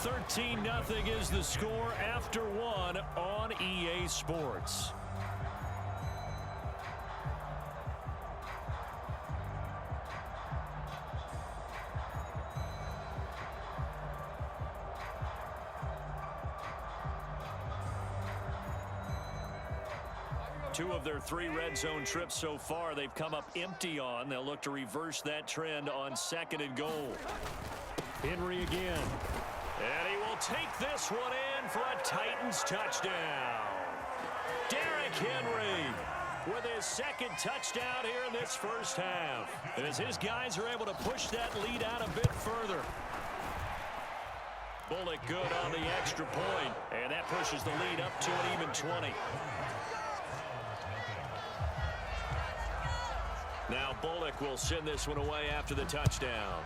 13-0 is the score after one on EA Sports. Two of their 3 red zone trips so far they've come up empty on. They'll look to reverse that trend on 2nd and goal. Henry again. And he will take this one in for a Titans touchdown. Derrick Henry with his 2nd touchdown here in this first half. As his guys are able to push that lead out a bit further. Bullock good on the extra point. And that pushes the lead up to an even 20. Now Bullock will send this one away after the touchdown.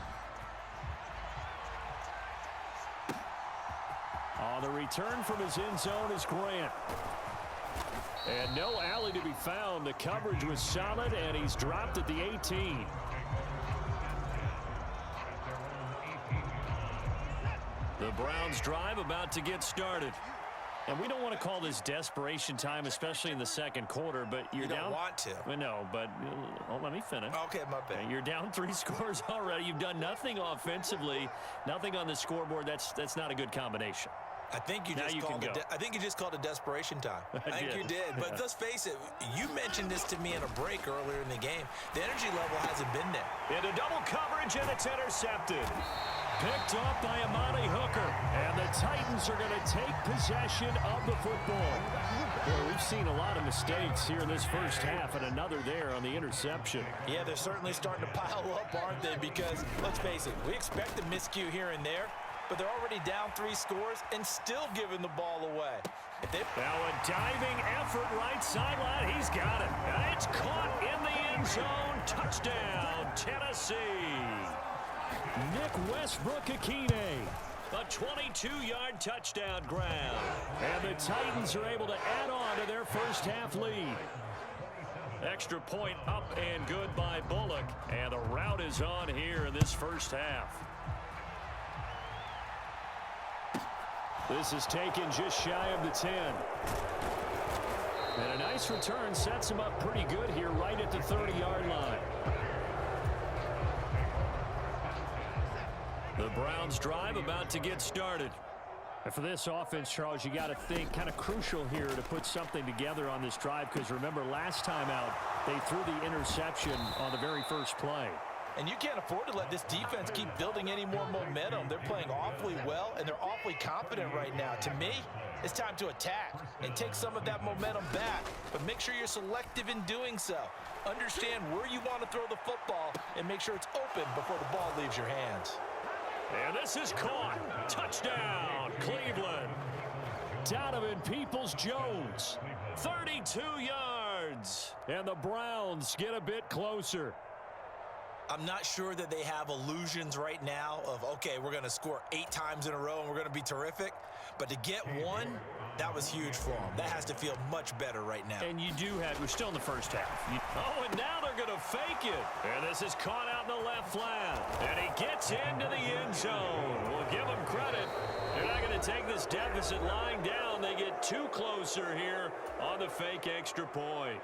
On the return from his end zone is Grant. And no alley to be found. The coverage was solid, and he's dropped at the 18. The Browns drive about to get started. And we don't want to call this desperation time, especially in the 2nd quarter, but you're down. You don't want to. Well, no, but let me finish. Okay, my bad. You're down 3 scores already. You've done nothing offensively, nothing on the scoreboard. That's not a good combination. I think you just called it desperation time. I think you did. But let's face it, you mentioned this to me in a break earlier in the game. The energy level hasn't been there. Into double coverage, and it's intercepted. Picked off by Amani Hooker. And the Titans are going to take possession of the football. Boy, we've seen a lot of mistakes here in this first half, and another there on the interception. Yeah, they're certainly starting to pile up, aren't they? Because, let's face it, we expect a miscue here and there, but they're already down 3 scores and still giving the ball away. Now a diving effort right sideline. He's got it. And it's caught in the end zone. Touchdown, Tennessee. Nick Westbrook-Akine. A 22-yard touchdown grab. And the Titans are able to add on to their first half lead. Extra point up and good by Bullock. And the route is on here in this first half. This is taken just shy of the 10. And a nice return sets him up pretty good here right at the 30-yard line. The Browns drive about to get started. And for this offense, Charles, you got to think kind of crucial here to put something together on this drive, because remember last time out they threw the interception on the very first play. And you can't afford to let this defense keep building any more momentum. They're playing awfully well, and they're awfully confident right now. To me, it's time to attack and take some of that momentum back. But make sure you're selective in doing so. Understand where you want to throw the football and make sure it's open before the ball leaves your hands. And this is caught. Touchdown, Cleveland. Donovan Peoples-Jones, 32 yards. And the Browns get a bit closer. I'm not sure that they have illusions right now of, okay, we're going to score 8 times in a row and we're going to be terrific. But to get one, that was huge for them. That has to feel much better right now. And you do have, we're still in the first half. Oh, and now they're going to fake it. And this is caught out in the left flat. And he gets into the end zone. We'll give him credit. They're not going to take this deficit lying down. They get 2 closer here on the fake extra point.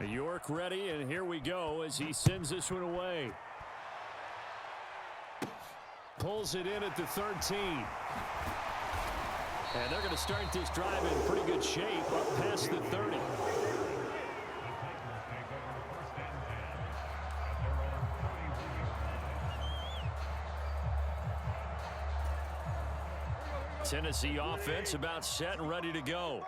York ready, and here we go as he sends this one away. Pulls it in at the 13. And they're going to start this drive in pretty good shape up past the 30. Tennessee offense about set and ready to go.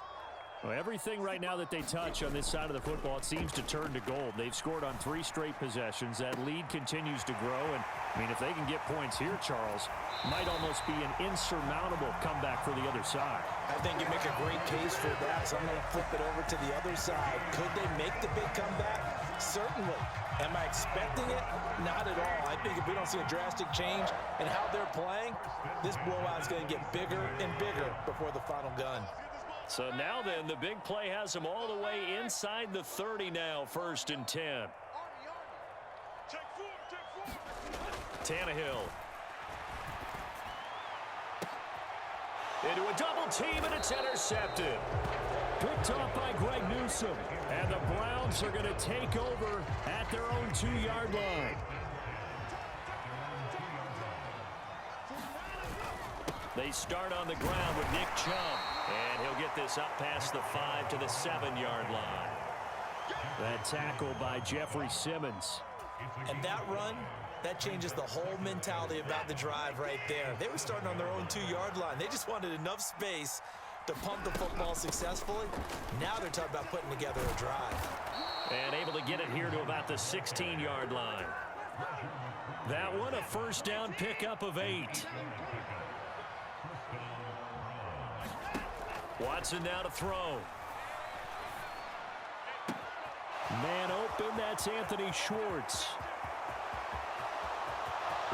Well, everything right now that they touch on this side of the football, it seems to turn to gold. They've scored on 3 straight possessions. That lead continues to grow. And, I mean, if they can get points here, Charles, might almost be an insurmountable comeback for the other side. I think you make a great case for that, so I'm going to flip it over to the other side. Could they make the big comeback? Certainly. Am I expecting it? Not at all. I think if we don't see a drastic change in how they're playing, this blowout is going to get bigger and bigger before the final gun. So now then, the big play has them all the way inside the 30 now, 1st and 10. Tannehill. Into a double team, and it's intercepted. Picked off by Greg Newsome. And the Browns are going to take over at their own 2-yard line. They start on the ground with Nick Chubb. And he'll get this up past the 5 to the 7-yard line. That tackle by Jeffrey Simmons. And that run, that changes the whole mentality about the drive right there. They were starting on their own 2-yard line. They just wanted enough space to pump the football successfully. Now they're talking about putting together a drive. And able to get it here to about the 16-yard line. That one, a first down pickup of 8. Watson now to throw. Man open, that's Anthony Schwartz.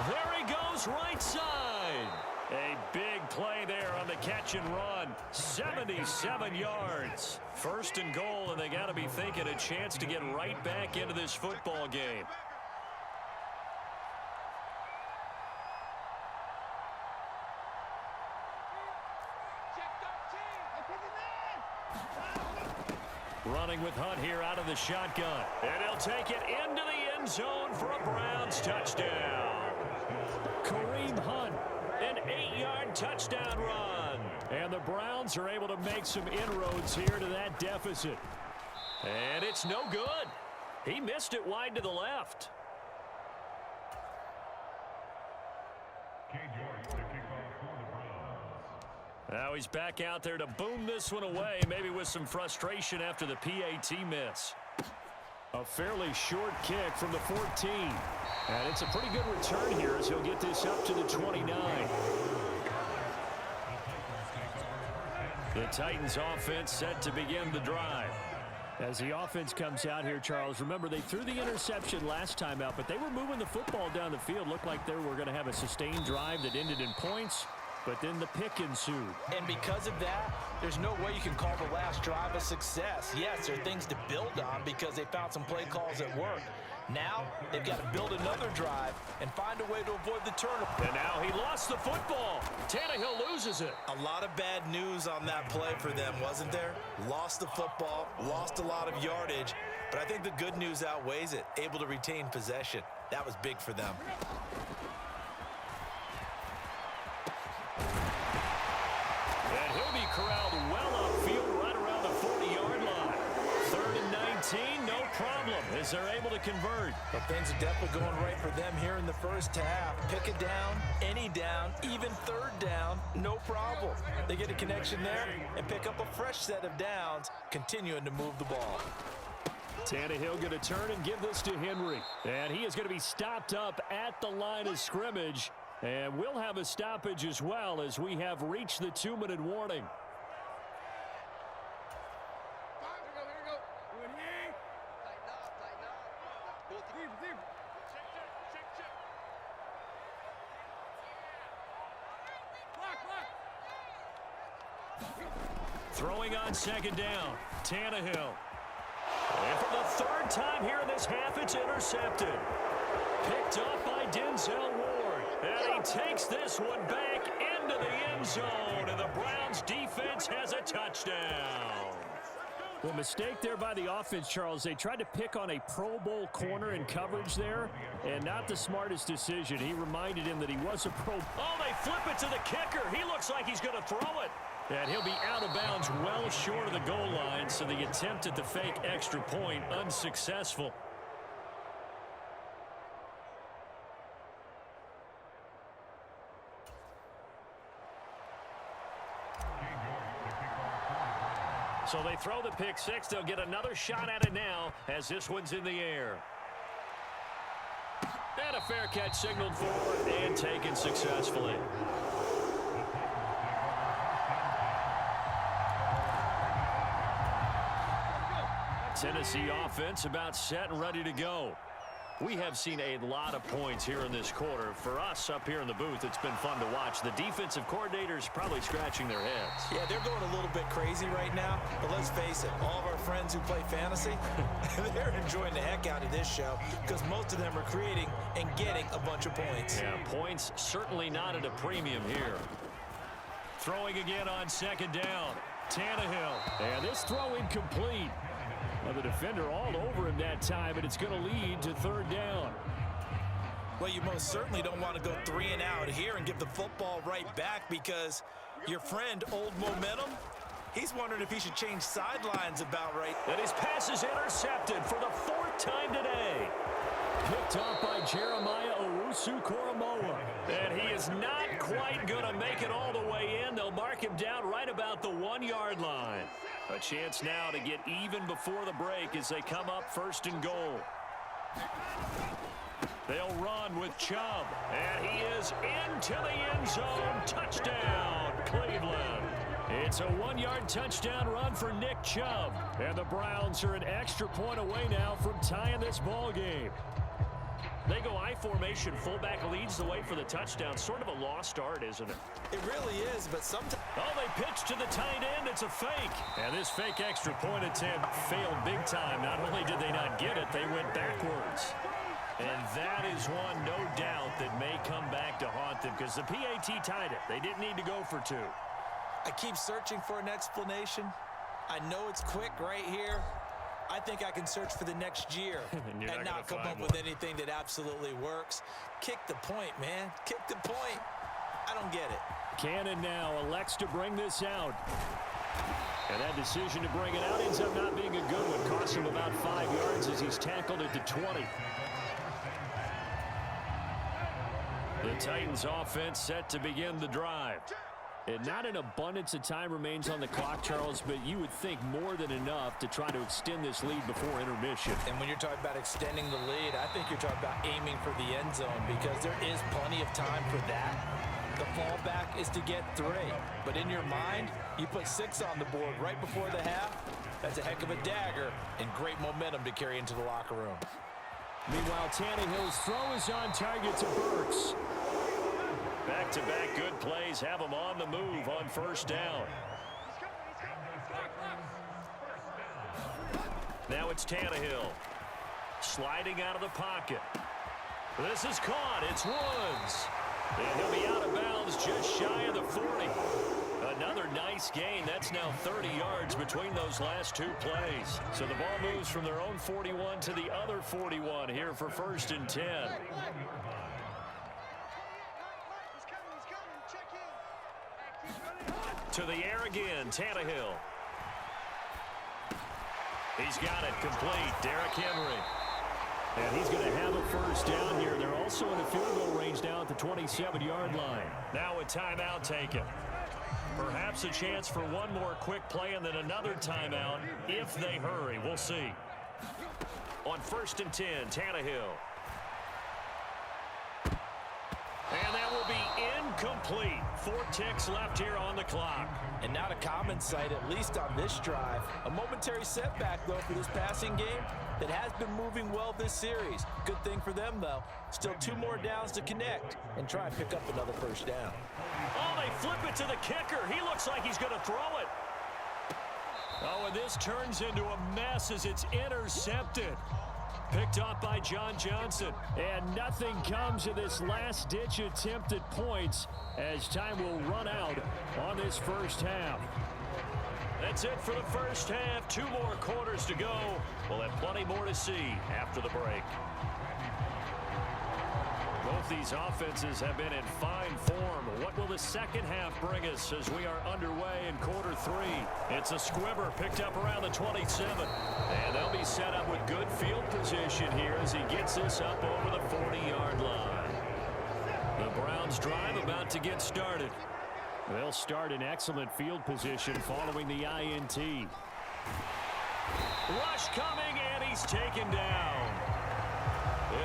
There he goes, right side. A big play there on the catch and run. 77 yards. First and goal, and they got to be thinking a chance to get right back into this football game. Running with Hunt here out of the shotgun. And he'll take it into the end zone for a Browns touchdown. Kareem Hunt. An 8-yard touchdown run. And the Browns are able to make some inroads here to that deficit. And it's no good. He missed it wide to the left. Now he's back out there to boom this one away, maybe with some frustration after the PAT miss. A fairly short kick from the 14. And it's a pretty good return here as he'll get this up to the 29. The Titans offense set to begin the drive. As the offense comes out here, Charles, remember they threw the interception last time out, but they were moving the football down the field. Looked like they were going to have a sustained drive that ended in points. But then the pick ensued. And because of that, there's no way you can call the last drive a success. Yes, there are things to build on because they found some play calls at work. Now, they've got to build another drive and find a way to avoid the turnover. And now he lost the football. Tannehill loses it. A lot of bad news on that play for them, wasn't there? Lost the football, lost a lot of yardage. But I think the good news outweighs it. Able to retain possession. That was big for them. And he'll be corralled well upfield right around the 40-yard line. 3rd and 19, no problem, as they're able to convert. But things are definitely going right for them here in the first half. Pick it down, any down, even 3rd down, no problem. They get a connection there and pick up a fresh set of downs, continuing to move the ball. Tannehill going to turn and give this to Henry. And he is going to be stopped up at the line of scrimmage. And we'll have a stoppage as well as we have reached the 2-minute warning. Throwing on 2nd down, Tannehill. And for the 3rd time here in this half, it's intercepted. Picked up by Denzel Ward. And he takes this one back into the end zone. And the Browns defense has a touchdown. Well, mistake there by the offense, Charles. They tried to pick on a Pro Bowl corner in coverage there, and not the smartest decision. He reminded him that he was a Pro Bowl. Oh, they flip it to the kicker. He looks like he's going to throw it. And he'll be out of bounds well short of the goal line, so the attempt at the fake extra point unsuccessful. So they throw the pick six. They'll get another shot at it now as this one's in the air. And a fair catch signaled for and taken successfully. Tennessee offense about set and ready to go. We have seen a lot of points here in this quarter. For us up here in the booth, it's been fun to watch. The defensive coordinators probably scratching their heads. Yeah, they're going a little bit crazy right now. But let's face it, all of our friends who play fantasy, they're enjoying the heck out of this show because most of them are creating and getting a bunch of points. Yeah, points certainly not at a premium here. Throwing again on second down. Tannehill. And this throw incomplete. Well, the defender all over him that time, and it's going to lead to third down. Well, you most certainly don't want to go 3 and out here and give the football right back because your friend, Old Momentum, he's wondering if he should change sidelines about right. And his pass is intercepted for the 4th time today. Picked off by Jeremiah Owusu-Koramoah. And he is not quite going to make it all the way in. They'll mark him down right about the 1-yard line. A chance now to get even before the break as they come up 1st and goal. They'll run with Chubb. And he is into the end zone. Touchdown, Cleveland. It's a 1-yard touchdown run for Nick Chubb. And the Browns are an extra point away now from tying this ball game. They go I formation. Fullback leads the way for the touchdown. Sort of a lost art, isn't it? It really is, but sometimes. Oh, they pitch to the tight end. It's a fake. And this fake extra point attempt failed big time. Not only did they not get it, they went backwards. And that is one, no doubt, that may come back to haunt them because the PAT tied it. They didn't need to go for 2. I keep searching for an explanation. I know it's quick right here. I think I can search for the next year and not come up with anything that absolutely works. Kick the point, man. Kick the point. I don't get it. Cannon now elects to bring this out. And that decision to bring it out ends up not being a good one. Costs him about 5 yards as he's tackled at the 20. The Titans offense set to begin the drive. And not an abundance of time remains on the clock, Charles, but you would think more than enough to try to extend this lead before intermission. And when you're talking about extending the lead, I think you're talking about aiming for the end zone because there is plenty of time for that. The fallback is to get 3. But in your mind, you put 6 on the board right before the half. That's a heck of a dagger and great momentum to carry into the locker room. Meanwhile, Tannehill's throw is on target to Burks. Back-to-back good plays have them on the move on 1st down. Now it's Tannehill. Sliding out of the pocket. This is caught. It's Woods. And he'll be out of bounds just shy of the 40. Another nice gain. That's now 30 yards between those last 2 plays. So the ball moves from their own 41 to the other 41 here for 1st and 10. To the air again, Tannehill. He's got it complete, Derrick Henry. And he's going to have a 1st down here. They're also in a field goal range now at the 27-yard line. Now a timeout taken. Perhaps a chance for one more quick play and then another timeout if they hurry. We'll see. On 1st and 10, Tannehill. And that will be incomplete. 4 ticks left here on the clock. And not a common sight, at least on this drive. A momentary setback, though, for this passing game that has been moving well this series. Good thing for them, though. Still 2 more downs to connect and try and pick up another 1st down. Oh, they flip it to the kicker. He looks like he's going to throw it. Oh, and this turns into a mess as it's intercepted. Picked off by John Johnson. And nothing comes of this last-ditch attempt at points as time will run out on this 1st half. That's it for the 1st half. 2 more quarters to go. We'll have plenty more to see after the break. Both these offenses have been in fine form. What will the 2nd half bring us as we are underway in quarter 3? It's a squibber picked up around the 27. And they'll be set up with good field position here as he gets this up over the 40-yard line. The Browns drive about to get started. They'll start in excellent field position following the INT. Rush coming, and he's taken down.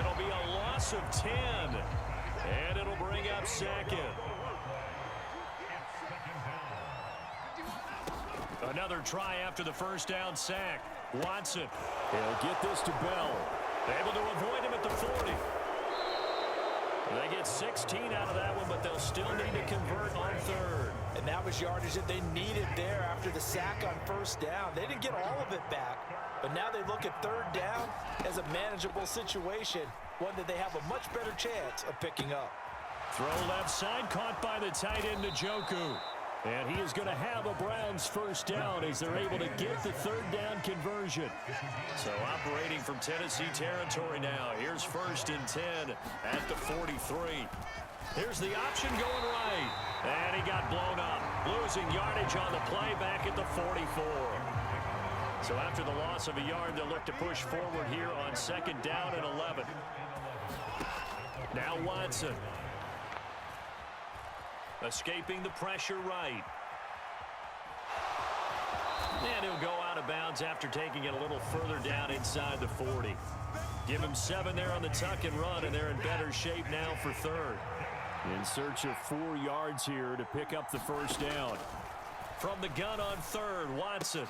It'll be a loss of 10, and it'll bring up 2nd. Another try after the 1st down sack. Watson. He'll get this to Bell. Able to avoid him at the 40. They get 16 out of that one, but they'll still need to convert on third. And that was yardage that they needed there after the sack on first down. They didn't get all of it back, but now they look at third down as a manageable situation, one that they have a much better chance of picking up. Throw left side, caught by the tight end, Njoku. And he is going to have a Browns first down as they're able to get the third down conversion. So operating from Tennessee territory now. Here's first and 10 at the 43. Here's the option going right. And he got blown up. Losing yardage on the play back at the 44. So after the loss of a yard, they'll look to push forward here on second down and 11. Now Watson. Escaping the pressure right. And he'll go out of bounds after taking it a little further down inside the 40. Give him 7 there on the tuck and run, and they're in better shape now for third. In search of 4 yards here to pick up the first down. From the gun on third, Watson.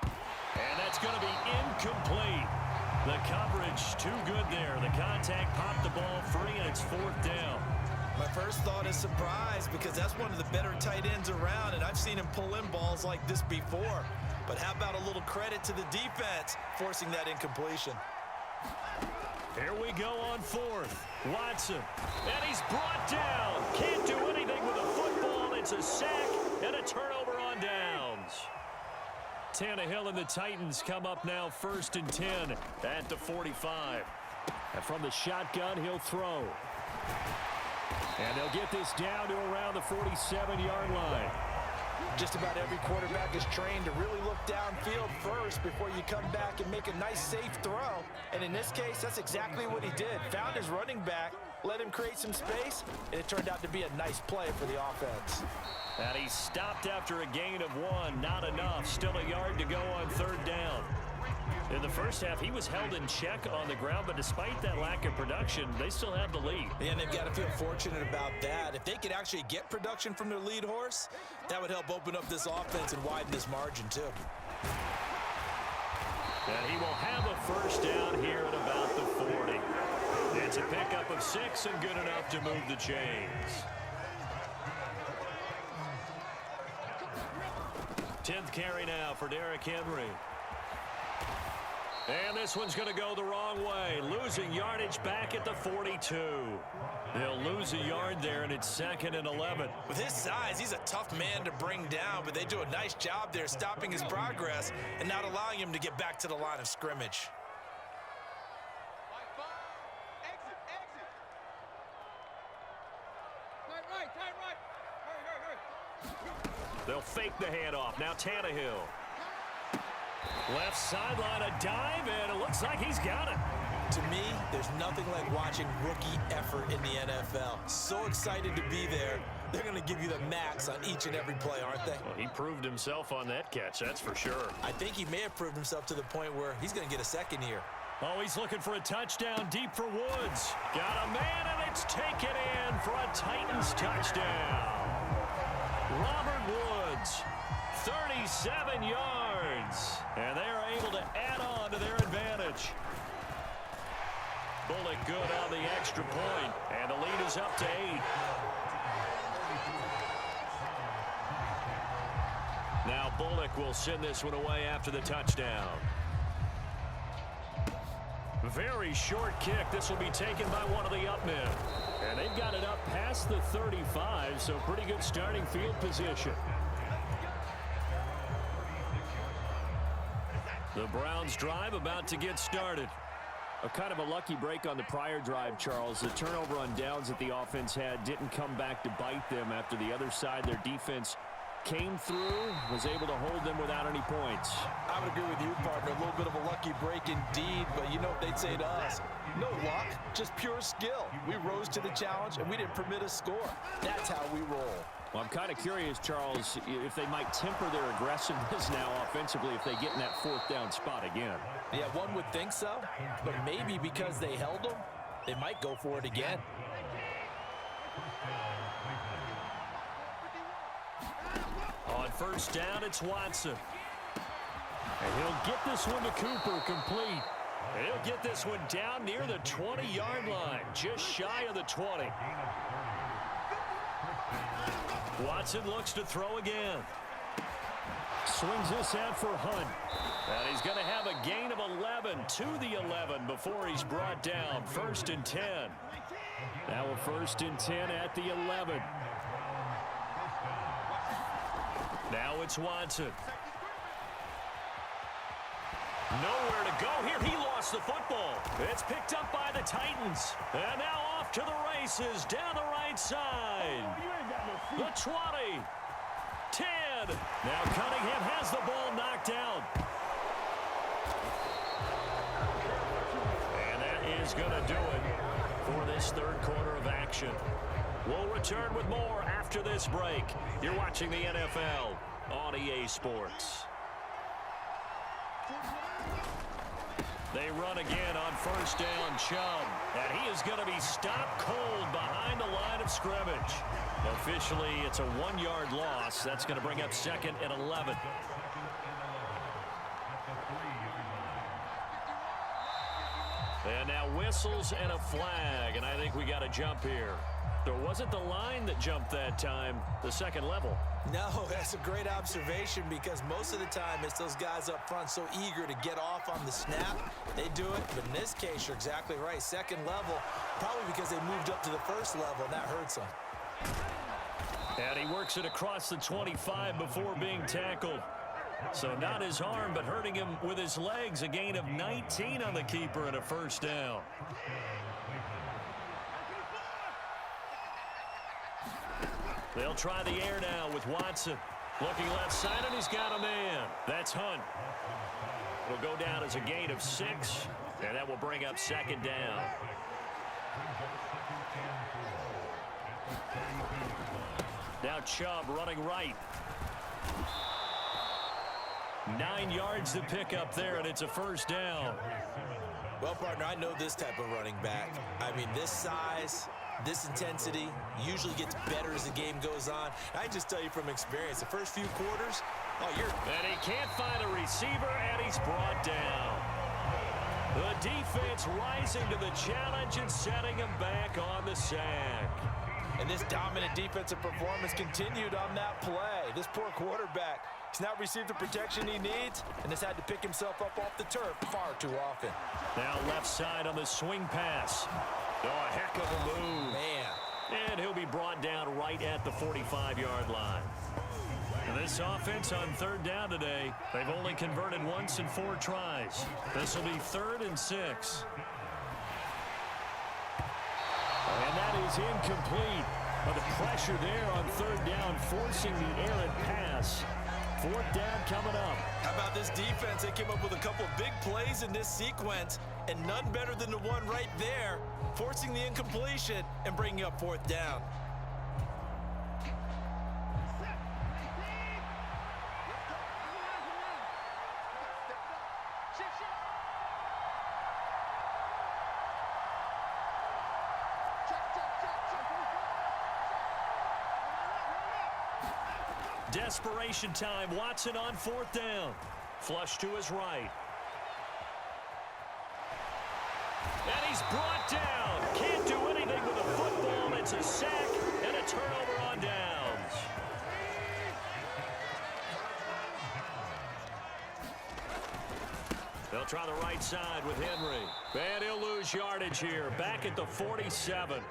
And that's going to be incomplete. The coverage too good there. The contact popped the ball free, and it's fourth down. My first thought is surprise because that's one of the better tight ends around, and I've seen him pull in balls like this before. But how about a little credit to the defense forcing that incompletion? Here we go on fourth. Watson. And he's brought down. Can't do anything with a football. It's a sack and a turnover on downs. Tannehill and the Titans come up now first and 10 at the 45. And from the shotgun, he'll throw. And they'll get this down to around the 47-yard line. Just about every quarterback is trained to really look downfield first before you come back and make a nice, safe throw. And in this case, that's exactly what he did. Found his running back, let him create some space, and it turned out to be a nice play for the offense. And he stopped after a gain of 1. Not enough. Still a yard to go on third down. In the first half, he was held in check on the ground, but despite that lack of production, they still have the lead. Yeah, and they've got to feel fortunate about that. If they could actually get production from their lead horse, that would help open up this offense and widen this margin, too. And he will have a first down here at about the 40. It's a pickup of 6 and good enough to move the chains. 10th carry now for Derrick Henry. And this one's going to go the wrong way. Losing yardage back at the 42. They'll lose a yard there, and it's second and 11. With his size, he's a tough man to bring down, but they do a nice job there stopping his progress and not allowing him to get back to the line of scrimmage. They'll fake the handoff. Now Tannehill. Left sideline, a dive, and it looks like he's got it. To me, there's nothing like watching rookie effort in the NFL. So excited to be there. They're going to give you the max on each and every play, aren't they? Well, he proved himself on that catch, that's for sure. I think he may have proved himself to the point where he's going to get a second here. Oh, he's looking for a touchdown deep for Woods. Got a man, and it's taken in for a Titans touchdown. Robert Woods, 37 yards. And they are able to add on to their advantage. Bullock good on the extra point, and the lead is up to 8. Now Bullock will send this one away after the touchdown. Very short kick. This will be taken by one of the up men. And they've got it up past the 35, so pretty good starting field position. The Browns drive about to get started. A kind of a lucky break on the prior drive, Charles. The turnover on downs that the offense had didn't come back to bite them after the other side. Their defense came through, was able to hold them without any points. I would agree with you, partner. A little bit of a lucky break indeed, but you know what they'd say to us? No luck, just pure skill. We rose to the challenge, and we didn't permit a score. That's how we roll. Well, I'm kind of curious, Charles, if they might temper their aggressiveness now offensively if they get in that fourth down spot again. Yeah, one would think so, but maybe because they held them, they might go for it again. On first down, it's Watson. And he'll get this one to Cooper complete. He'll get this one down near the 20-yard line, just shy of the 20. Watson looks to throw again. Swings this out for Hunt. And he's going to have a gain of 11 to the 11 before he's brought down. 1st and 10. Now a 1st and 10 at the 11. Now it's Watson. Nowhere to go here. He lost the football. It's picked up by the Titans. And now off to the races down the right side. The 20. 10. Now Cunningham has the ball knocked out. And that is going to do it for this 3rd quarter of action. We'll return with more after this break. You're watching the NFL on EA Sports. They run again on 1st down, Chubb. And he is going to be stopped cold behind the line of scrimmage. Officially, it's a 1-yard loss. That's going to bring up 2nd and 11. And now whistles and a flag. And I think we got a jump here. There wasn't the line that jumped that time, the 2nd level. No, that's a great observation because most of the time it's those guys up front so eager to get off on the snap. They do it, but in this case, you're exactly right. 2nd level, probably because they moved up to the 1st level, and that hurts them. And he works it across the 25 before being tackled. So not his arm, but hurting him with his legs. A gain of 19 on the keeper and a 1st down. They'll try the air now with Watson. Looking left side, and he's got a man. That's Hunt. Will go down as a gain of 6, and that will bring up 2nd down. Now Chubb running right. 9 yards to pick up there, and it's a 1st down. Well, partner, I know this type of running back. I mean, this size, this intensity usually gets better as the game goes on. I just tell you from experience, the first few quarters, And he can't find a receiver, and he's brought down. The defense rising to the challenge and setting him back on the sack. And this dominant defensive performance continued on that play. This poor quarterback, he's not received the protection he needs and has had to pick himself up off the turf far too often. Now left side on the swing pass. Oh, a heck of a move. Man. And he'll be brought down right at the 45-yard line. And this offense on 3rd down today, they've only converted once in 4 tries. This will be 3rd and 6. And that is incomplete. But the pressure there on 3rd down, forcing the errant pass. 4th down coming up. How about this defense? They came up with a couple of big plays in this sequence, and none better than the one right there, forcing the incompletion and bringing up 4th down. Desperation time. Watson on 4th down. Flush to his right. And he's brought down. Can't do anything with the football. It's a sack and a turnover on downs. They'll try the right side with Henry. And he'll lose yardage here. Back at the 47.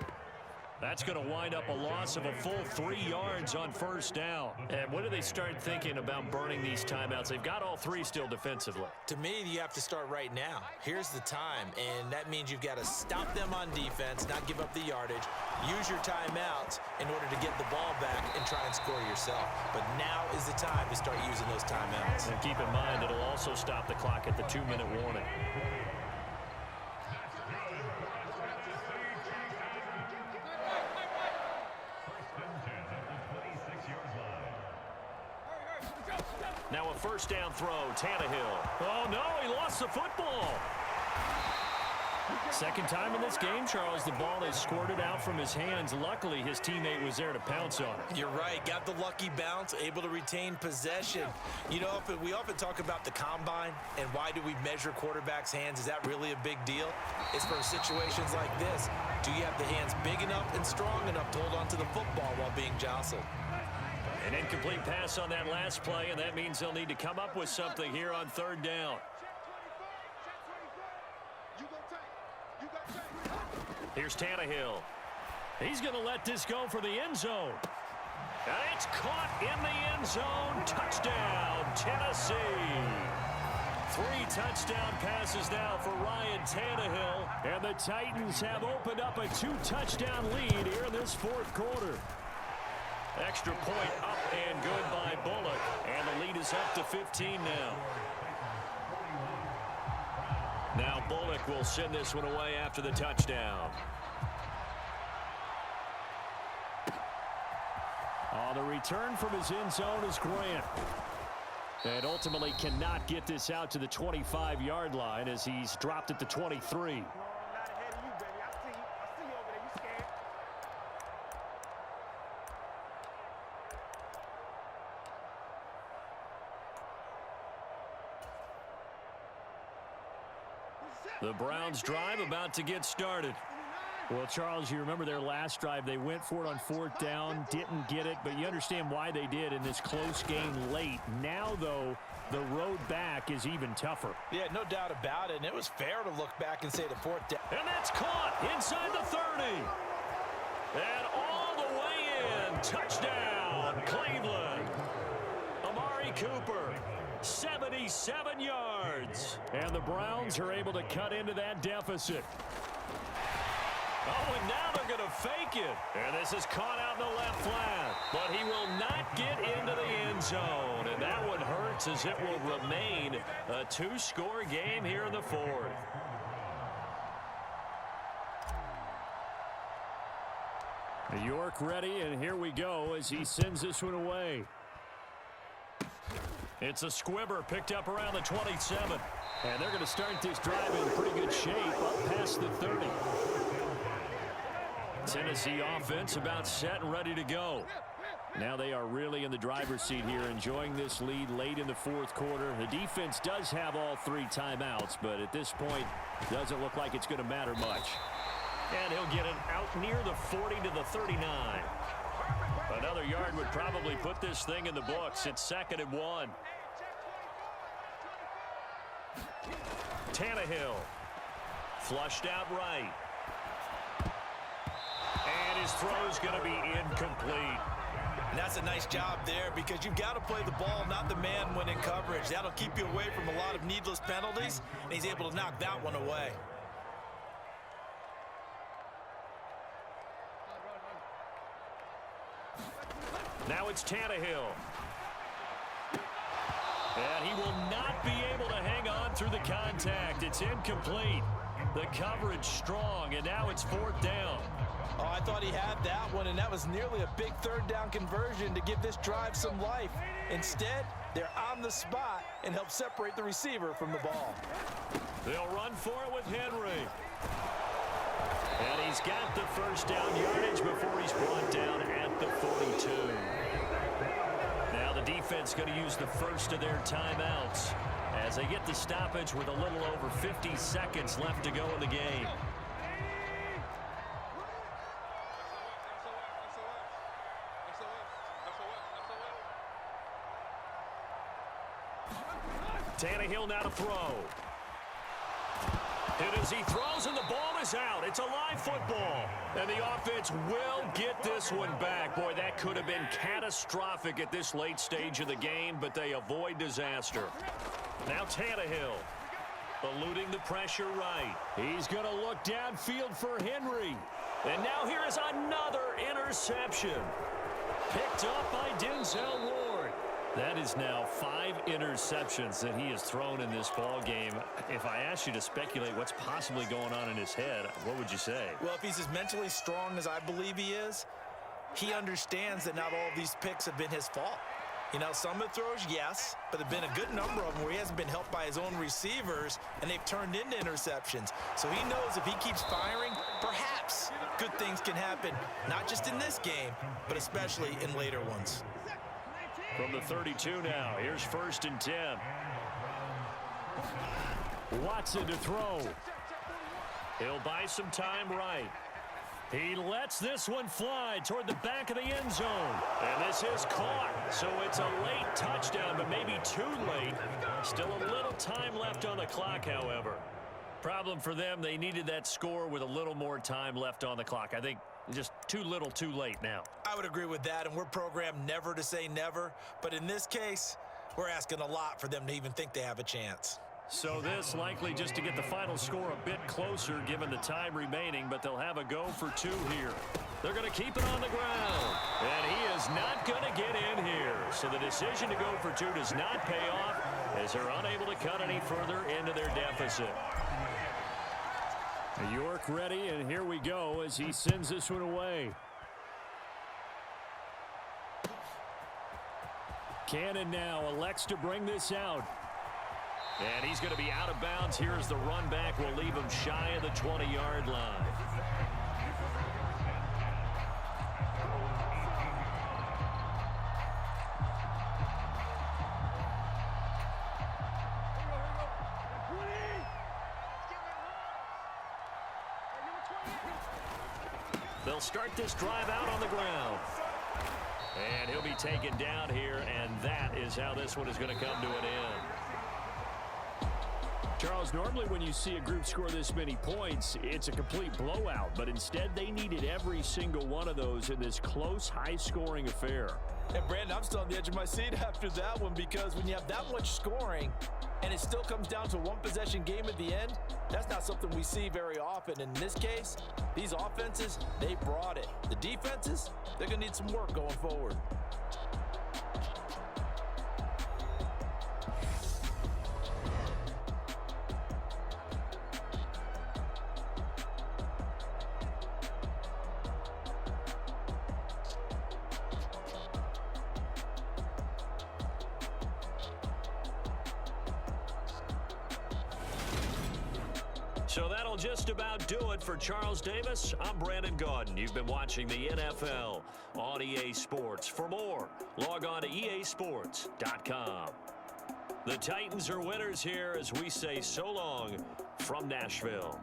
That's going to wind up a loss of a full 3 yards on 1st down. And when do they start thinking about burning these timeouts? They've got all 3 still defensively. To me, you have to start right now. Here's the time, and that means you've got to stop them on defense, not give up the yardage, use your timeouts in order to get the ball back and try and score yourself. But now is the time to start using those timeouts. And keep in mind, it'll also stop the clock at the 2-minute warning. Now a 1st down throw, Tannehill. Oh, no, he lost the football. Second time in this game, Charles, the ball is squirted out from his hands. Luckily, his teammate was there to pounce on it. You're right. Got the lucky bounce, able to retain possession. You know, we often talk about the combine and why do we measure quarterbacks' hands. Is that really a big deal? It's for situations like this. Do you have the hands big enough and strong enough to hold onto the football while being jostled? An incomplete pass on that last play, and that means they'll need to come up with something here on third down. Here's Tannehill. He's going to let this go for the end zone. And it's caught in the end zone. Touchdown, Tennessee. 3 touchdown passes now for Ryan Tannehill. And the Titans have opened up a 2-touchdown lead here in this fourth quarter. Extra point up and good by Bullock. And the lead is up to 15 now. Now Bullock will send this one away after the touchdown. On the return from his end zone is Grant. And ultimately cannot get this out to the 25-yard line as he's dropped at the 23. The Browns drive about to get started. Well, Charles, you remember their last drive. They went for it on fourth down, didn't get it, but you understand why they did in this close game late. Now, though, the road back is even tougher. Yeah, no doubt about it, and it was fair to look back and say the fourth down. And that's caught inside the 30. And all the way in. Touchdown, Cleveland. Amari Cooper. 77 yards. And the Browns are able to cut into that deficit. Oh, and now they're going to fake it. And this is caught out in the left flat. But he will not get into the end zone. And that one hurts as it will remain a 2-score game here in the fourth. York ready, and here we go as he sends this one away. It's a squibber picked up around the 27. And they're going to start this drive in pretty good shape up past the 30. Tennessee offense about set and ready to go. Now they are really in the driver's seat here, enjoying this lead late in the fourth quarter. The defense does have all 3 timeouts, but at this point, doesn't look like it's going to matter much. And he'll get it out near the 40 to the 39. Another yard would probably put this thing in the books. It's 2nd and 1. Tannehill. Flushed out right. And his throw's going to be incomplete. And that's a nice job there because you've got to play the ball, not the man when in coverage. That'll keep you away from a lot of needless penalties, and he's able to knock that one away. Now it's Tannehill. And he will not be able to hang on through the contact. It's incomplete. The coverage strong, and now it's 4th down. Oh, I thought he had that one, and that was nearly a big 3rd down conversion to give this drive some life. Instead, they're on the spot and help separate the receiver from the ball. They'll run for it with Henry. And he's got the 1st down yardage before he's brought down at the 42. Now the defense going to use the first of their timeouts as they get the stoppage with a little over 50 seconds left to go in the game. Tannehill now to throw. And as he throws and the ball is out, it's a live football. And the offense will get this one back. Boy, that could have been catastrophic at this late stage of the game, but they avoid disaster. Now Tannehill eluding the pressure right. He's going to look downfield for Henry. And now here is another interception. Picked up by Denzel Ward. That is now 5 interceptions that he has thrown in this ball game. If I asked you to speculate what's possibly going on in his head, what would you say? Well, if he's as mentally strong as I believe he is, he understands that not all of these picks have been his fault. You know, some of the throws, yes, but there have been a good number of them where he hasn't been helped by his own receivers, and they've turned into interceptions. So he knows if he keeps firing, perhaps good things can happen, not just in this game, but especially in later ones. From the 32 now, here's 1st and 10. Watson to throw. He'll buy some time right. He lets this one fly toward the back of the end zone. And this is caught. So it's a late touchdown, but maybe too late. Still a little time left on the clock, however. Problem for them, they needed that score with a little more time left on the clock. I think just too little, too late now. I would agree with that, and we're programmed never to say never. But in this case, we're asking a lot for them to even think they have a chance. So this likely just to get the final score a bit closer given the time remaining, but they'll have a go for 2 here. They're going to keep it on the ground, and he is not going to get in here. So the decision to go for 2 does not pay off as they're unable to cut any further into their deficit. York ready, and here we go as he sends this one away. Cannon now elects to bring this out. And he's going to be out of bounds. Here's the run back. Will leave him shy of the 20-yard line. They'll start this drive out on the ground. And he'll be taken down here, and that is how this one is going to come to an end. Charles, normally when you see a group score this many points, it's a complete blowout. But instead, they needed every single one of those in this close, high-scoring affair. And, Brandon, I'm still on the edge of my seat after that one because when you have that much scoring and it still comes down to a one-possession game at the end, that's not something we see very often. In this case, these offenses, they brought it. The defenses, they're going to need some work going forward. So that'll just about do it for Charles Davis. I'm Brandon Gaudin. You've been watching the NFL on EA Sports. For more, log on to easports.com. The Titans are winners here as we say so long from Nashville.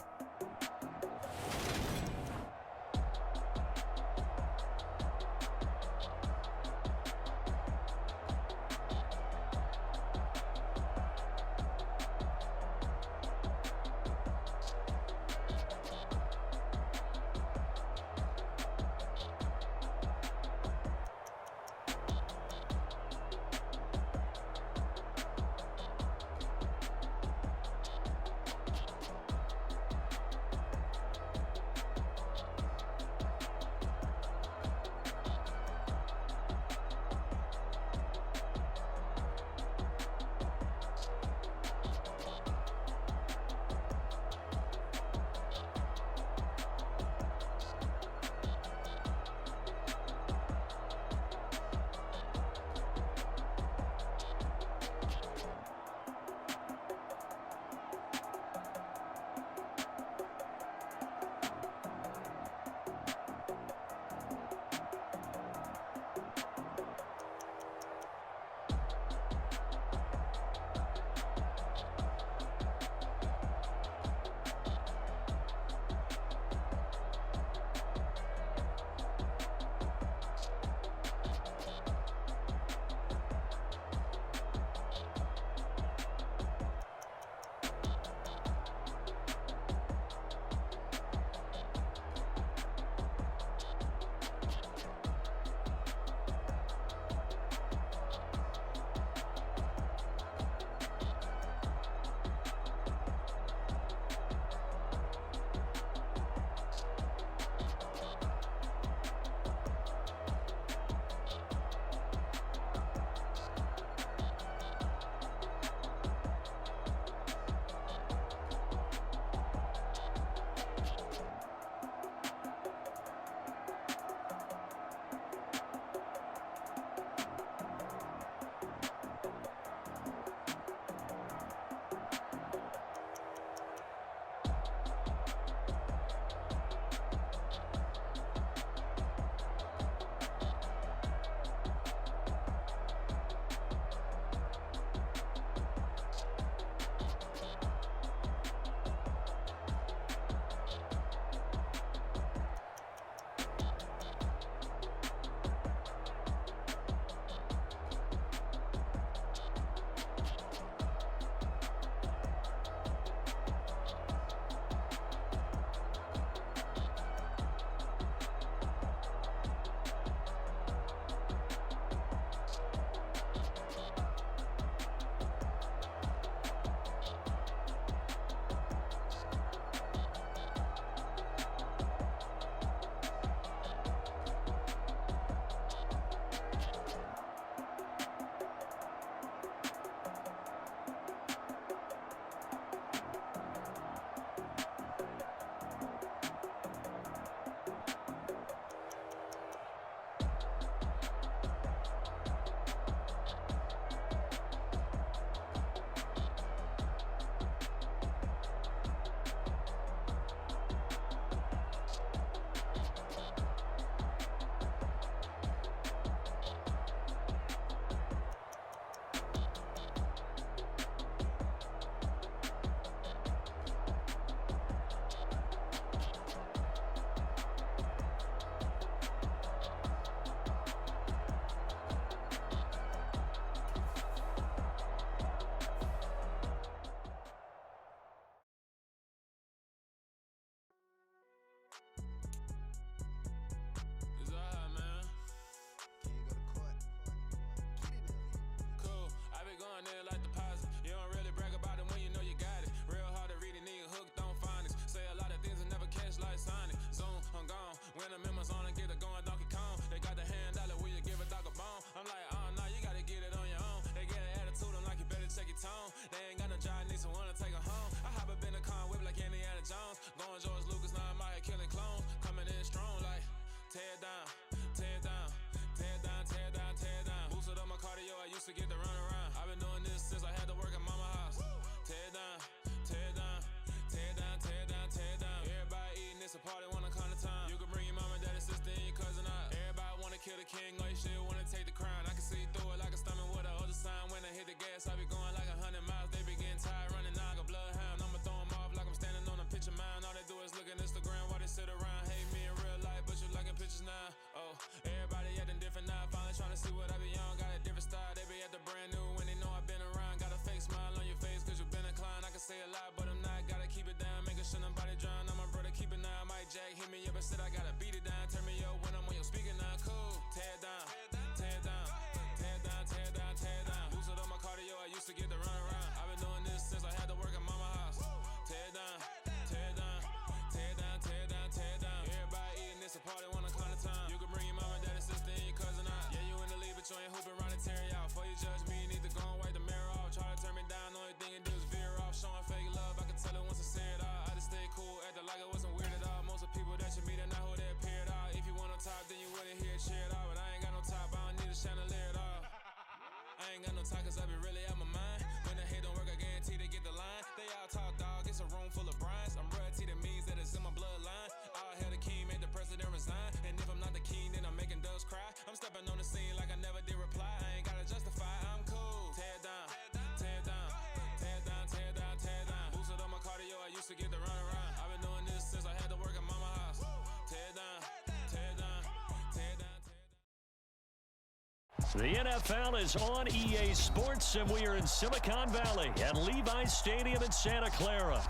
The NFL is on EA Sports, and we are in Silicon Valley at Levi's Stadium in Santa Clara.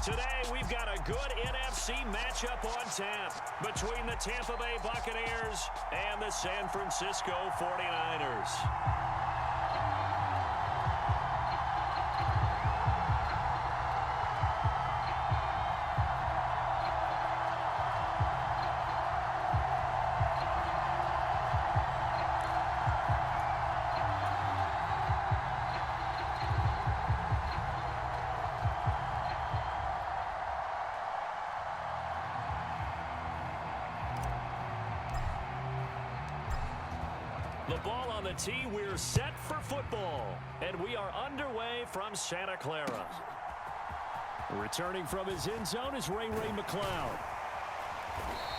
Today, we've got a good NFC matchup on tap between the Tampa Bay Buccaneers and the San Francisco 49ers. The ball on the tee, we're set for football. And we are underway from Santa Clara. Returning from his end zone is Ray McCloud.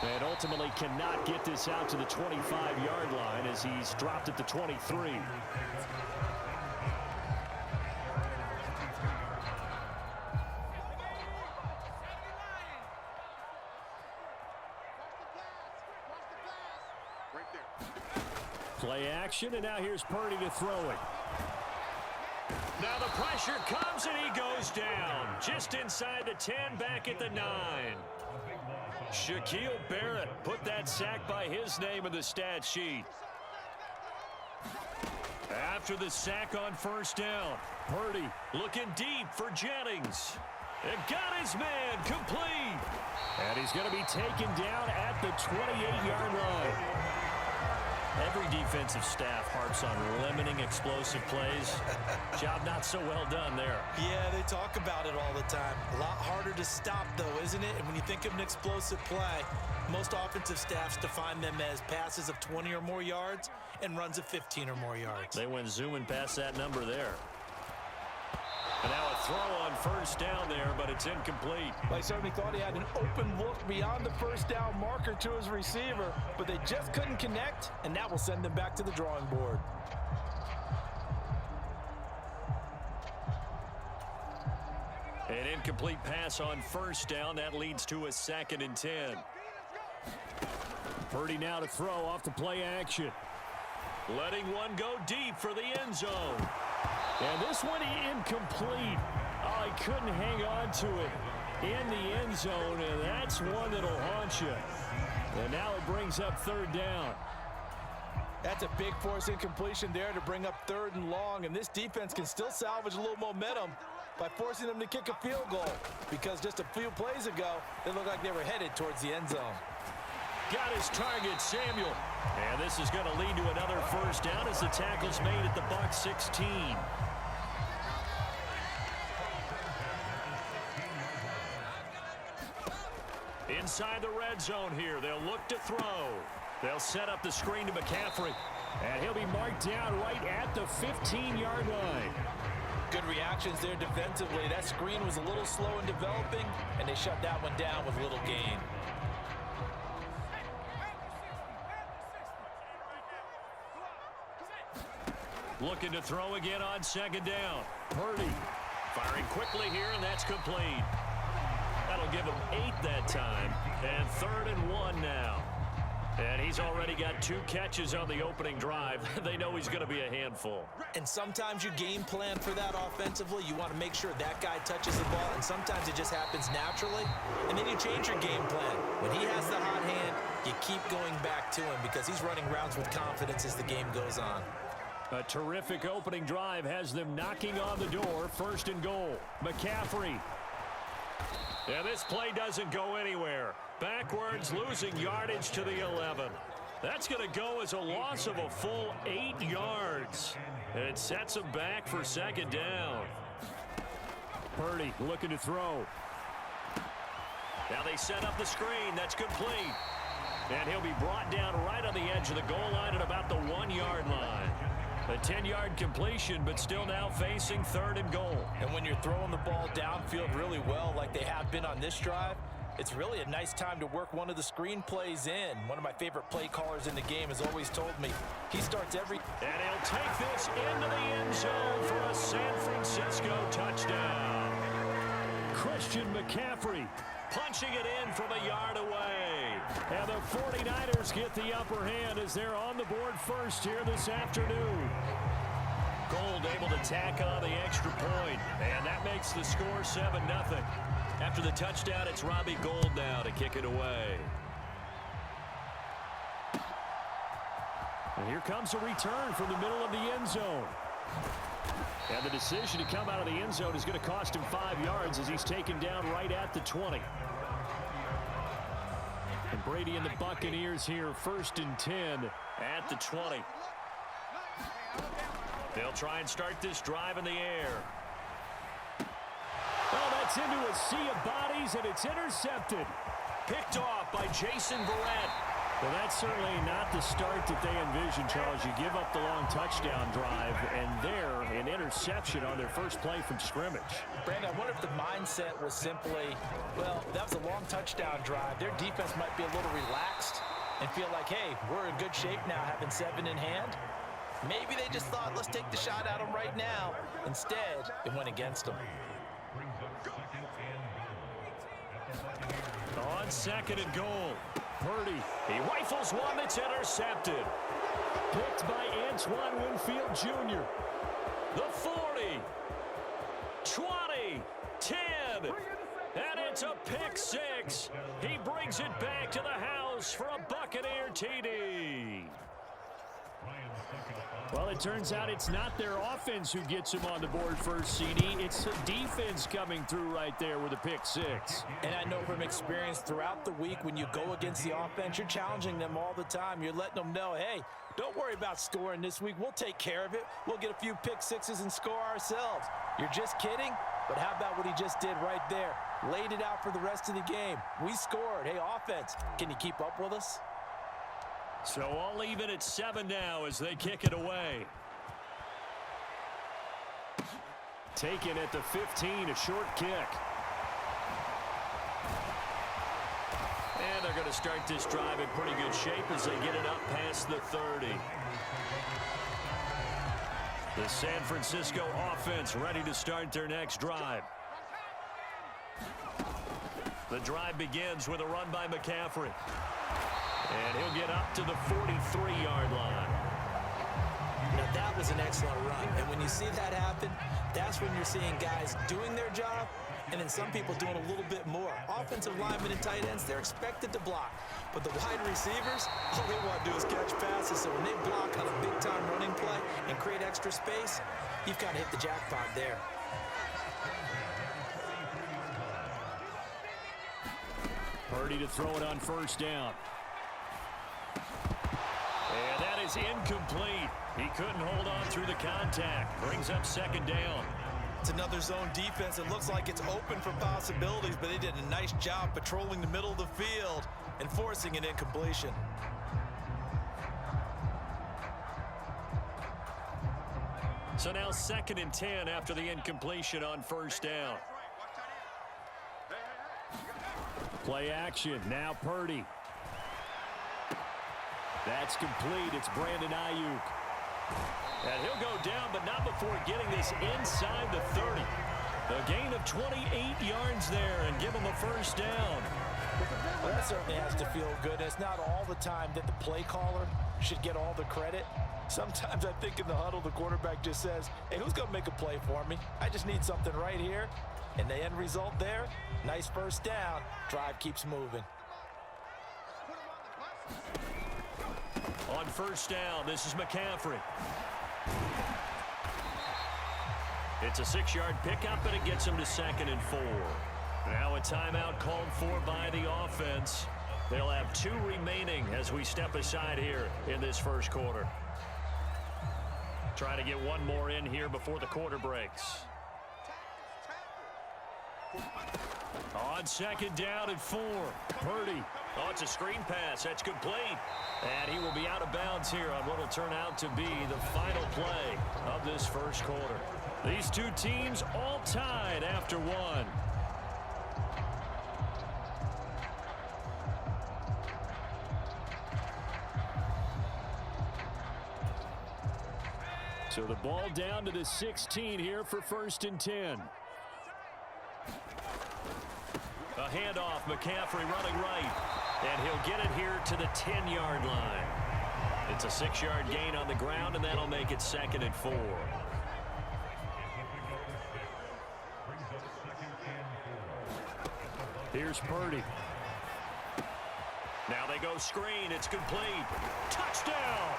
And ultimately cannot get this out to the 25-yard line as he's dropped at the 23. Play action, and now here's Purdy to throw it. Now the pressure comes, and he goes down. Just inside the 10, back at the 9. Shaquille Barrett put that sack by his name in the stat sheet. After the sack on first down, Purdy looking deep for Jennings. And got his man complete. And he's going to be taken down at the 28-yard line. Every defensive staff harps on limiting explosive plays. Job not so well done there. Yeah, they talk about it all the time. A lot harder to stop, though, isn't it? And when you think of an explosive play, most offensive staffs define them as passes of 20 or more yards and runs of 15 or more yards. They went zooming past that number there. And now a throw on first down there, but it's incomplete. I certainly thought he had an open look beyond the first down marker to his receiver, but they just couldn't connect, and that will send them back to the drawing board. An incomplete pass on first down. That leads to a 2nd and 10. Purdy now to throw off the play action. Letting one go deep for the end zone. And this one incomplete. Oh, he couldn't hang on to it in the end zone, and that's one that'll haunt you. And now it brings up 3rd down. That's a big force incompletion there to bring up 3rd and long, and this defense can still salvage a little momentum by forcing them to kick a field goal, because just a few plays ago, they looked like they were headed towards the end zone. Got his target, Samuel. And this is going to lead to another first down as the tackle's made at the Bucs 16. Inside the red zone here, they'll look to throw. They'll set up the screen to McCaffrey. And he'll be marked down right at the 15-yard line. Good reactions there defensively. That screen was a little slow in developing, and they shut that one down with little gain. Looking to throw again on 2nd down. Purdy firing quickly here, and that's complete. That'll give him 8 that time. And 3rd and 1 now. And he's already got 2 catches on the opening drive. They know he's going to be a handful. And sometimes you game plan for that offensively. You want to make sure that guy touches the ball, and sometimes it just happens naturally. And then you change your game plan. When he has the hot hand, you keep going back to him because he's running routes with confidence as the game goes on. A terrific opening drive has them knocking on the door. 1st and goal. McCaffrey. Yeah, this play doesn't go anywhere. Backwards, losing yardage to the 11. That's going to go as a loss of a full 8 yards. And it sets him back for 2nd down. Purdy looking to throw. Now they set up the screen. That's complete. And he'll be brought down right on the edge of the goal line at about the 1-yard line. A 10-yard completion, but still now facing 3rd and goal. And when you're throwing the ball downfield really well like they have been on this drive, it's really a nice time to work one of the screen plays in. One of my favorite play callers in the game has always told me he starts every... And he'll take this into the end zone for a San Francisco touchdown. Christian McCaffrey punching it in from a yard away. And the 49ers get the upper hand as they're on the board first here this afternoon. Gold able to tack on the extra point, and that makes the score 7-0. After the touchdown, it's Robbie Gould now to kick it away. And here comes a return from the middle of the end zone. And the decision to come out of the end zone is going to cost him 5 yards as he's taken down right at the 20. And Brady and the Buccaneers here, 1st and 10 at the 20. They'll try and start this drive in the air. Oh, that's into a sea of bodies, and it's intercepted. Picked off by Jason Verrett. Well, that's certainly not the start that they envisioned, Charles. You give up the long touchdown drive, and there, an interception on their first play from scrimmage. Brandon, I wonder if the mindset was simply, well, that was a long touchdown drive. Their defense might be a little relaxed and feel like, hey, we're in good shape now having 7 in hand. Maybe they just thought, let's take the shot at them right now. Instead, it went against them. On 2nd and goal. Purdy. He rifles one that's intercepted. Picked by Antoine Winfield Jr. The 40. 20. 10. And it's a pick 6. He brings it back to the house for a Buccaneer TD. Well, it turns out it's not their offense who gets him on the board first, CD. It's the defense coming through right there with a pick 6. And I know from experience throughout the week, when you go against the offense, you're challenging them all the time. You're letting them know, hey, don't worry about scoring this week. We'll take care of it. We'll get a few pick 6s and score ourselves. You're just kidding? But how about what he just did right there? Laid it out for the rest of the game. We scored. Hey, offense, can you keep up with us? So all even at 7 now as they kick it away. Taken at the 15, a short kick. And they're going to start this drive in pretty good shape as they get it up past the 30. The San Francisco offense ready to start their next drive. The drive begins with a run by McCaffrey. And he'll get up to the 43-yard line. Now, that was an excellent run. And when you see that happen, that's when you're seeing guys doing their job and then some people doing a little bit more. Offensive linemen and tight ends, they're expected to block. But the wide receivers, all they want to do is catch passes. So when they block on a big-time running play and create extra space, you've got to hit the jackpot there. Purdy to throw it on 1st down. And that is incomplete. He couldn't hold on through the contact. Brings up 2nd down. It's another zone defense. It looks like it's open for possibilities, but they did a nice job patrolling the middle of the field and forcing an incompletion. So now 2nd and 10 after the incompletion on 1st down. Play action. Now Purdy. That's complete. It's Brandon Ayuk. And he'll go down, but not before getting this inside the 30. A gain of 28 yards there and give him a 1st down. Well, that certainly has to feel good. It's not all the time that the play caller should get all the credit. Sometimes I think in the huddle, the quarterback just says, hey, who's going to make a play for me? I just need something right here. And the end result there, nice 1st down. Drive keeps moving. On 1st down, this is McCaffrey. It's a 6-yard pickup, and it gets him to 2nd and 4. Now a timeout called for by the offense. They'll have 2 remaining as we step aside here in this 1st quarter. Trying to get one more in here before the quarter breaks. On 2nd down and 4. Purdy. Oh, it's a screen pass. That's complete. And he will be out of bounds here on what will turn out to be the final play of this 1st quarter. These 2 teams all tied after 1. So the ball down to the 16 here for 1st and 10. A handoff. McCaffrey running right. And he'll get it here to the 10-yard line. It's a 6-yard gain on the ground, and that'll make it 2nd and 4. Here's Purdy. Now they go screen. It's complete. Touchdown!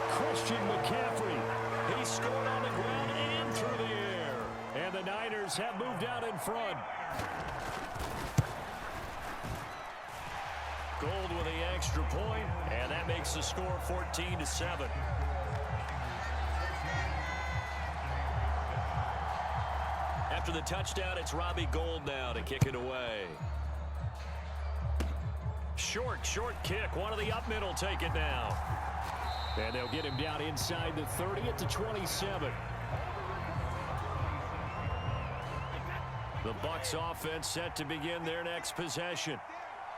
Christian McCaffrey. He scored on the ground and through the air. And the Niners have moved out in front. Gold with the extra point, and that makes the score 14-7. After the touchdown, it's Robbie Gould now to kick it away. Short kick. One of the up middle take it now. And they'll get him down inside the 30 at the 27. The Bucs offense set to begin their next possession.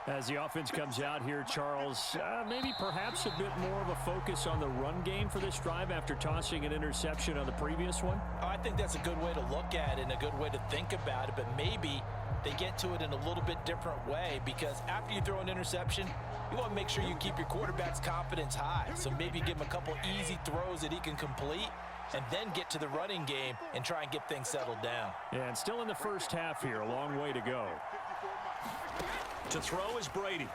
As the offense comes out here, Charles, maybe perhaps a bit more of a focus on the run game for this drive after tossing an interception on the previous one? I think that's a good way to look at it and a good way to think about it, but maybe they get to it in a little bit different way, because after you throw an interception, you want to make sure you keep your quarterback's confidence high. So maybe give him a couple easy throws that he can complete and then get to the running game and try and get things settled down. Yeah, and still in the first half here, a long way to go. To throw is Brady.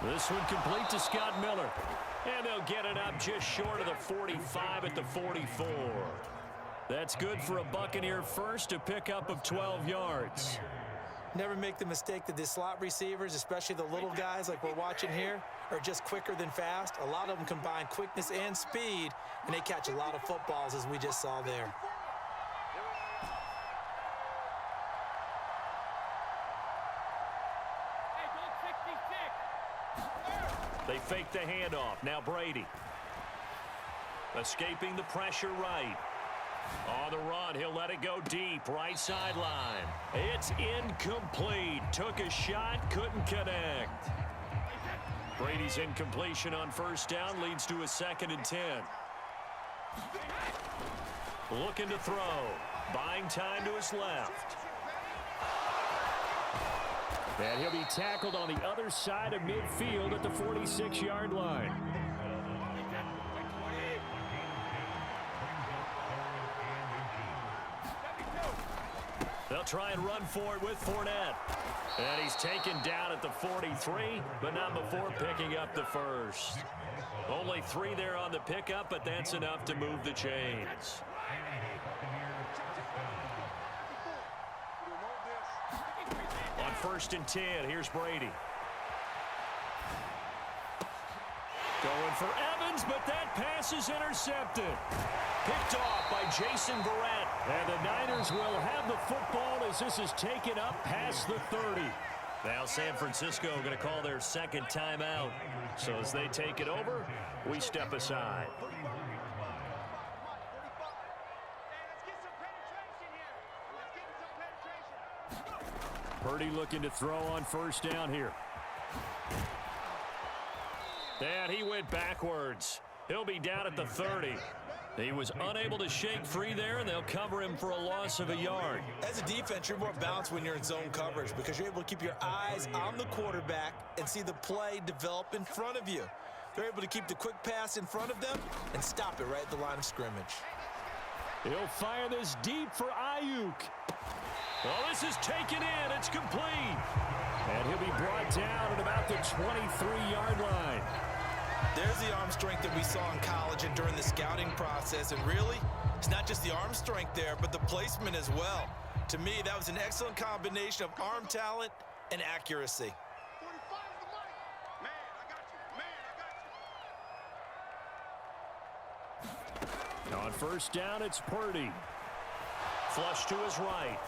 This one complete to Scott Miller. And they'll get it up just short of the 45 at the 44. That's good for a Buccaneer first, a pickup of 12 yards. Never make the mistake that the slot receivers, especially the little guys like we're watching here, are just quicker than fast. A lot of them combine quickness and speed, and they catch a lot of footballs, as we just saw there. They fake the handoff. Now Brady. Escaping the pressure right. On the run, he'll let it go deep. Right sideline. It's incomplete. Took a shot, couldn't connect. Brady's incompletion on first down leads to a 2nd and 10. Looking to throw. Buying time to his left. And he'll be tackled on the other side of midfield at the 46-yard line. They'll try and run for it with Fournette. And he's taken down at the 43, but not before picking up the first. Only 3 there on the pickup, but that's enough to move the chains. On 1st and 10, here's Brady. Going for Evans, but that pass is intercepted. Picked off by Jason Verrett. And the Niners will have the football as this is taken up past the 30. Now San Francisco going to call their 2nd timeout. So as they take it over, we step aside. Purdy looking to throw on first down here. And he went backwards. He'll be down at the 30. He was unable to shake free there, and they'll cover him for a loss of a yard. As a defense, you're more balanced when you're in zone coverage because you're able to keep your eyes on the quarterback and see the play develop in front of you. They're able to keep the quick pass in front of them and stop it right at the line of scrimmage. He'll fire this deep for Ayuk. Well, this is taken in. It's complete. And he'll be brought down at about the 23-yard line. There's the arm strength that we saw in college and during the scouting process. And really, it's not just the arm strength there, but the placement as well. To me, that was an excellent combination of arm talent and accuracy. On first down, it's Purdy. Flush to his right.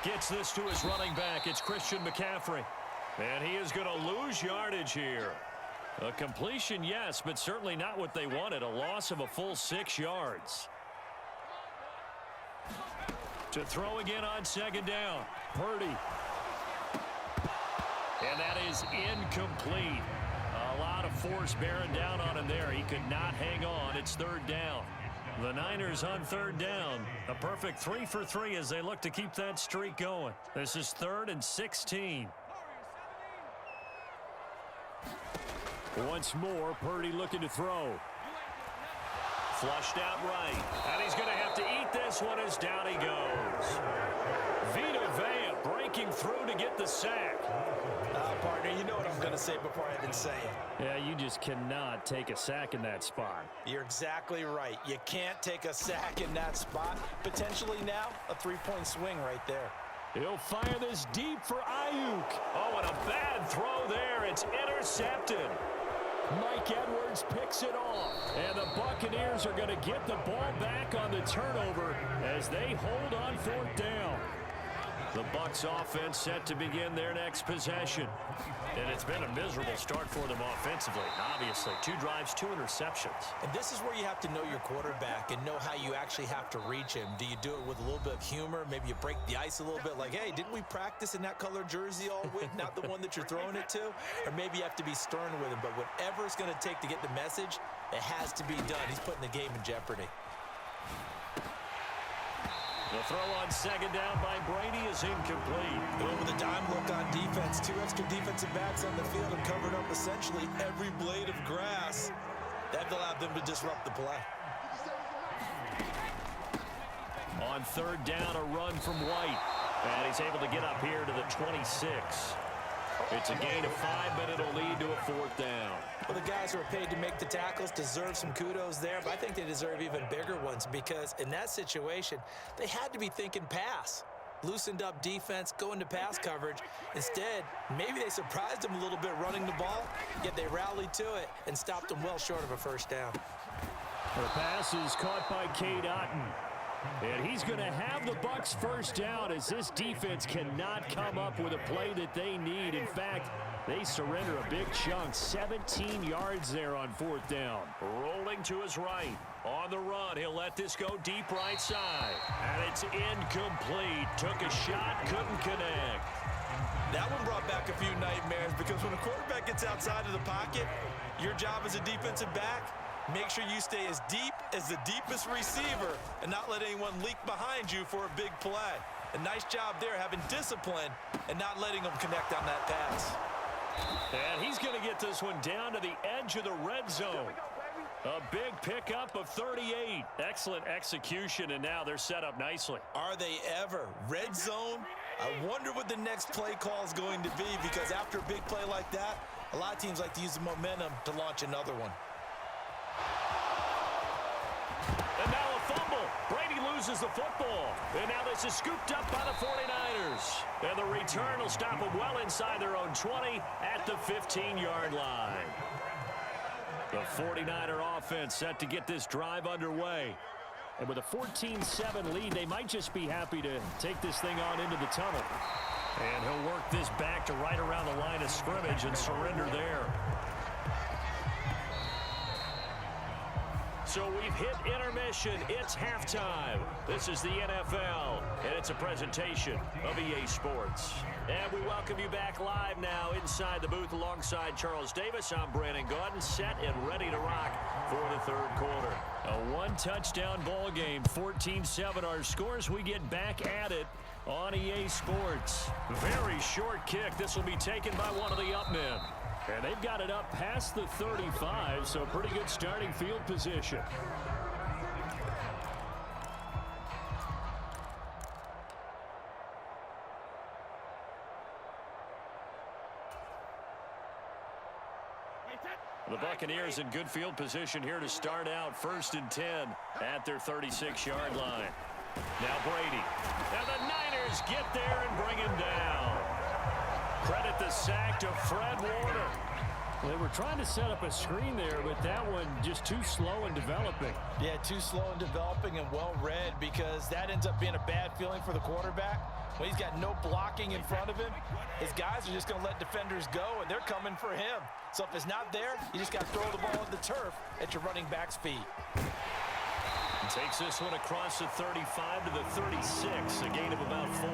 Gets this to his running back. It's Christian McCaffrey. And he is going to lose yardage here. A completion, yes, but certainly not what they wanted. A loss of a full 6 yards. To throw again on 2nd down. Purdy. And that is incomplete. A lot of force bearing down on him there. He could not hang on. It's 3rd down. The Niners on third down. A perfect 3 for 3 as they look to keep that streak going. This is 3rd and 16. Once more, Purdy looking to throw. Flushed out right. And he's going to have to eat this one as down he goes. Vita Vea breaking through to get the sack. Partner, you know what I'm going to say before I even say it. Yeah, you just cannot take a sack in that spot. You're exactly right. You can't take a sack in that spot. Potentially now, a 3-point swing right there. He'll fire this deep for Ayuk. Oh, and a bad throw there. It's intercepted. Mike Edwards picks it off. And the Buccaneers are going to get the ball back on the turnover as they hold on 4th down. The Bucs offense set to begin their next possession. And it's been a miserable start for them offensively, obviously. 2 drives, 2 interceptions. And this is where you have to know your quarterback and know how you actually have to reach him. Do you do it with a little bit of humor? Maybe you break the ice a little bit like, hey, didn't we practice in that color jersey all week, not the one that you're throwing it to? Or maybe you have to be stern with him. But whatever it's going to take to get the message, it has to be done. He's putting the game in jeopardy. The throw on 2nd down by Brady is incomplete. Well, with a dime look on defense, 2 extra defensive backs on the field and covered up essentially every blade of grass. That allowed them to disrupt the play. On 3rd down, a run from White. And he's able to get up here to the 26. It's a gain of 5, but it'll lead to a 4th down. Well, the guys who are paid to make the tackles deserve some kudos there, but I think they deserve even bigger ones because in that situation, they had to be thinking pass. Loosened up defense, going to pass coverage. Instead, maybe they surprised them a little bit running the ball, yet they rallied to it and stopped them well short of a 1st down. The pass is caught by Cade Otton. And he's going to have the Bucs 1st down as this defense cannot come up with a play that they need. In fact, they surrender a big chunk, 17 yards there on 4th down. Rolling to his right. On the run, he'll let this go deep right side. And it's incomplete. Took a shot, couldn't connect. That one brought back a few nightmares because when a quarterback gets outside of the pocket, your job as a defensive back, make sure you stay as deep as the deepest receiver and not let anyone leak behind you for a big play. A nice job there having discipline and not letting them connect on that pass. And he's going to get this one down to the edge of the red zone. A big pickup of 38. Excellent execution, and now they're set up nicely. Are they ever? Red zone? I wonder what the next play call is going to be because after a big play like that, a lot of teams like to use the momentum to launch another one. And now a fumble. Brady loses the football. And now this is scooped up by the 49ers. And the return will stop them well inside their own 20 at the 15-yard line. The 49er offense set to get this drive underway. And with a 14-7 lead, they might just be happy to take this thing on into the tunnel. And he'll work this back to right around the line of scrimmage and surrender there. So we've hit intermission. It's halftime. This is the NFL, and it's a presentation of EA Sports. And we welcome you back live now inside the booth alongside Charles Davis. I'm Brandon Gaudin, set and ready to rock for the 3rd quarter. A 1-touchdown ball game, 14-7 our scores. We get back at it on EA Sports. Very short kick. This will be taken by one of the up men. And they've got it up past the 35, so pretty good starting field position. The Buccaneers in good field position here to start out 1st and 10 at their 36-yard line. Now Brady. Now the Niners get there and bring him down. Credit the sack to Fred Warner. They were trying to set up a screen there, but that one just too slow in developing. Yeah, too slow in developing and well read because that ends up being a bad feeling for the quarterback. When he's got no blocking in front of him, his guys are just going to let defenders go, and they're coming for him. So if it's not there, you just got to throw the ball at the turf at your running back's feet. Takes this one across the 35 to the 36, a gain of about 4.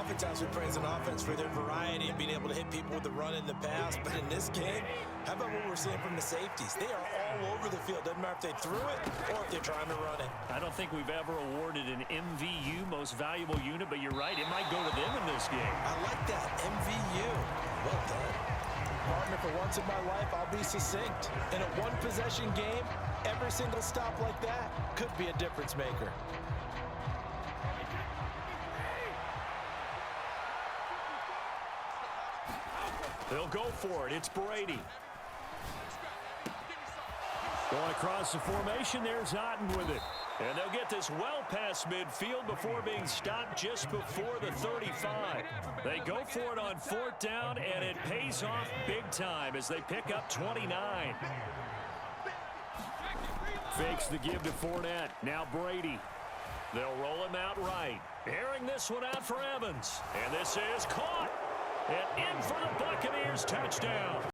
Oftentimes we praise an offense for their variety and being able to hit people with the run and the pass. But in this game, how about what we're seeing from the safeties? They are all over the field. Doesn't matter if they threw it or if they're trying to run it. I don't think we've ever awarded an MVU, most valuable unit, but you're right. It might go to them in this game. I like that. MVU. Well done. Partner, for once in my life, I'll be succinct. In a one-possession game, every single stop like that could be a difference maker. They'll go for it. It's Brady. Going across the formation, there's Otten with it. And they'll get this well past midfield before being stopped just before the 35. They go for it on 4th down, and it pays off big time as they pick up 29. Fakes the give to Fournette. Now Brady. They'll roll him out right. Airing this one out for Evans. And this is caught. And in for the Buccaneers touchdown.